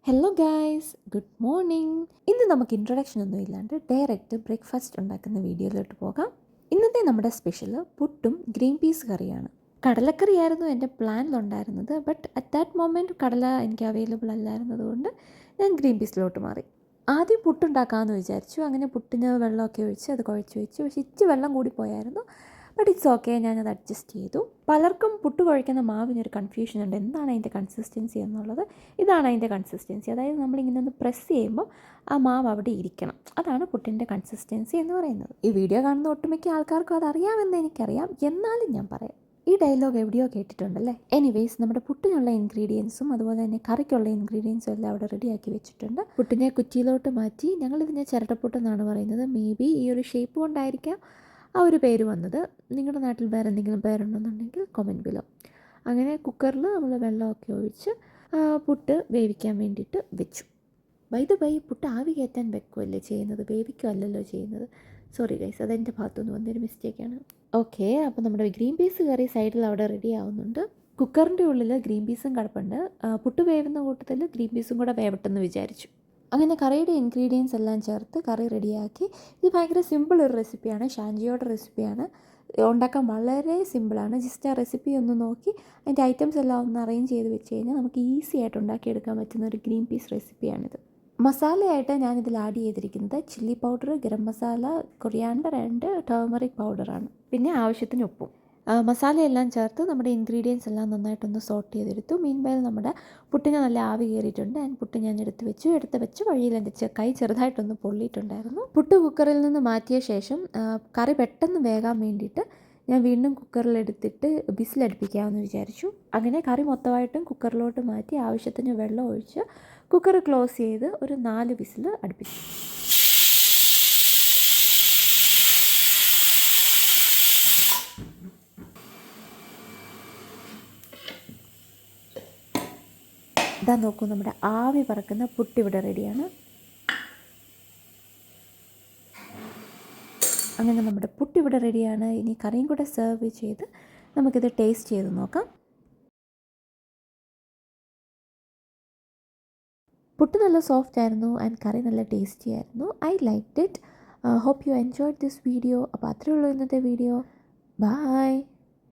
Hello guys, good morning. ഇന്ന് നമുക്ക് introduction ഒന്നും ഇല്ലാണ്ട് ഡയറക്റ്റ് ബ്രേക്ക്ഫാസ്റ്റ് ഉണ്ടാക്കുന്ന വീഡിയോയിലോട്ട് പോകാം. ഇന്നത്തെ നമ്മുടെ സ്പെഷ്യൽ പുട്ടും ഗ്രീൻ പീസ് കറിയാണ്. കടലക്കറിയായിരുന്നു എൻ്റെ പ്ലാനിലുണ്ടായിരുന്നത്, ബട്ട് അറ്റ് ദാറ്റ് മൊമെൻറ്റ് കടല എനിക്ക് അവൈലബിൾ അല്ലായിരുന്നത് കൊണ്ട് ഞാൻ ഗ്രീൻ പീസിലോട്ട് മാറി. ആദ്യം പുട്ടുണ്ടാക്കാമെന്ന് വിചാരിച്ചു. അങ്ങനെ പുട്ടിന് വെള്ളമൊക്കെ ഒഴിച്ച് അത് കുഴച്ച് വെച്ചു. പക്ഷേ ഇച്ചിരി വെള്ളം കൂടി പോയായിരുന്നു. ബട്ട് ഇറ്റ്സ് ഓക്കെ, ഞാനത് അഡ്ജസ്റ്റ് ചെയ്തു. പലർക്കും പുട്ട് കുഴയ്ക്കുന്ന മാവിനൊരു കൺഫ്യൂഷൻ ഉണ്ട്, എന്താണ് അതിൻ്റെ കൺസിസ്റ്റൻസി എന്നുള്ളത്. ഇതാണ് അതിൻ്റെ കൺസിസ്റ്റൻസി. അതായത് നമ്മളിങ്ങനെ ഒന്ന് പ്രസ് ചെയ്യുമ്പോൾ ആ മാവ് അവിടെ ഇരിക്കണം. അതാണ് പുട്ടിൻ്റെ കൺസിസ്റ്റൻസി എന്ന് പറയുന്നത്. ഈ വീഡിയോ കാണുന്ന ഒട്ടുമിക്ക ആൾക്കാർക്കും അതറിയാമെന്ന് എനിക്കറിയാം, എന്നാലും ഞാൻ പറയാം. ഈ ഡയലോഗ് എവിടെയോ കേട്ടിട്ടുണ്ടല്ലേ. എനിവേയ്സ്, നമ്മുടെ പുട്ടിനുള്ള ഇൻഗ്രീഡിയൻസും അതുപോലെ തന്നെ കറിക്കുള്ള ഇൻഗ്രീഡിയൻസും എല്ലാം അവിടെ റെഡിയാക്കി വെച്ചിട്ടുണ്ട്. പുട്ടിനെ കുറ്റിയിലോട്ട് മാറ്റി. ഞങ്ങളിതിനെ ചിരട്ടപ്പുട്ടെന്നാണ് പറയുന്നത്. മേ ബി ഈ ഒരു ഷേപ്പ് കൊണ്ടായിരിക്കാം ആ ഒരു പേര് വന്നത്. നിങ്ങളുടെ നാട്ടിൽ വേറെ എന്തെങ്കിലും പേരുണ്ടെന്നുണ്ടെങ്കിൽ കമൻറ്റ് ബിലോ. അങ്ങനെ കുക്കറിൽ നമ്മൾ വെള്ളമൊക്കെ ഒഴിച്ച് പുട്ട് വേവിക്കാൻ വേണ്ടിയിട്ട് വെച്ചു. ബൈ പുട്ട് ആവി കയറ്റാൻ വെക്കുമല്ലേ ചെയ്യുന്നത്, വേവിക്കുമല്ലല്ലോ ചെയ്യുന്നത്. സോറി ഗൈസ്, അതെൻ്റെ ഭാഗത്തുനിന്ന് വന്നൊരു മിസ്റ്റേക്കാണ്. ഓക്കെ, അപ്പോൾ നമ്മുടെ ഗ്രീൻ പീസ് കറി സൈഡിൽ അവിടെ റെഡി ആവുന്നുണ്ട്. കുക്കറിൻ്റെ ഉള്ളിൽ ഗ്രീൻ പീസും കിടപ്പുണ്ട്. പുട്ട് വേവുന്ന കൂട്ടത്തിൽ ഗ്രീൻ പീസും കൂടെ വേവട്ടെന്ന് വിചാരിച്ചു. അങ്ങനെ കറിയുടെ ഇൻഗ്രീഡിയൻസ് എല്ലാം ചേർത്ത് കറി റെഡിയാക്കി. ഇത് ഭയങ്കര സിമ്പിൾ ഒരു റെസിപ്പിയാണ്, ഷാൻജിയോടെ റെസിപ്പിയാണ്. ഉണ്ടാക്കാൻ വളരെ സിമ്പിളാണ്. ജസ്റ്റ് ആ റെസിപ്പി ഒന്ന് നോക്കി അതിൻ്റെ ഐറ്റംസ് എല്ലാം ഒന്ന് അറേഞ്ച് ചെയ്ത് വെച്ച് കഴിഞ്ഞാൽ നമുക്ക് ഈസി ആയിട്ട് ഉണ്ടാക്കിയെടുക്കാൻ പറ്റുന്ന ഒരു ഗ്രീൻ പീസ് റെസിപ്പിയാണിത്. മസാലയായിട്ട് ഞാനിതിൽ ആഡ് ചെയ്തിരിക്കുന്നത് chilli powder, garam masala, coriander and turmeric പൗഡറാണ്. പിന്നെ ആവശ്യത്തിന് ഉപ്പും. മസാലയെല്ലാം ചേർത്ത് നമ്മുടെ ഇൻഗ്രീഡിയൻസ് എല്ലാം നന്നായിട്ടൊന്ന് സോട്ട് ചെയ്തെടുത്തു. മീൻവൈൽ നമ്മുടെ പുട്ടിന് നല്ല ആവി കയറിയിട്ടുണ്ട്. ആൻഡ് പുട്ട് ഞാൻ എടുത്ത് വെച്ച് വഴിയിൽ എൻ്റെ കൈ ചെറുതായിട്ടൊന്ന് പൊള്ളിയിട്ടുണ്ടായിരുന്നു. പുട്ട് കുക്കറിൽ നിന്ന് മാറ്റിയ ശേഷം കറി പെട്ടെന്ന് വേകാൻ വേണ്ടിയിട്ട് ഞാൻ വീണ്ടും കുക്കറിലെടുത്തിട്ട് വിസിലടുപ്പിക്കാമെന്ന് വിചാരിച്ചു. അങ്ങനെ കറി മൊത്തമായിട്ടും കുക്കറിലോട്ട് മാറ്റി ആവശ്യത്തിന് വെള്ളം ഒഴിച്ച് കുക്കർ ക്ലോസ് ചെയ്ത് ഒരു 4 വിസിൽ അടുപ്പിച്ചു. ഇതാ നോക്കൂ, നമ്മുടെ ആവി പറക്കുന്ന പുട്ടിവിടെ റെഡിയാണ്. അങ്ങനെ നമ്മുടെ പുട്ടിവിടെ റെഡിയാണ്. ഇനി കറിയും കൂടെ സെർവ് ചെയ്ത് നമുക്കിത് ടേസ്റ്റ് ചെയ്ത് നോക്കാം. പുട്ട് നല്ല സോഫ്റ്റ് ആയിരുന്നു ആൻഡ് കറി നല്ല ടേസ്റ്റി ആയിരുന്നു. I liked it. Hope you enjoyed this video. അപ്പോൾ അത്രയേ ഉള്ളൂ ഇന്നത്തെ വീഡിയോ. ബൈ.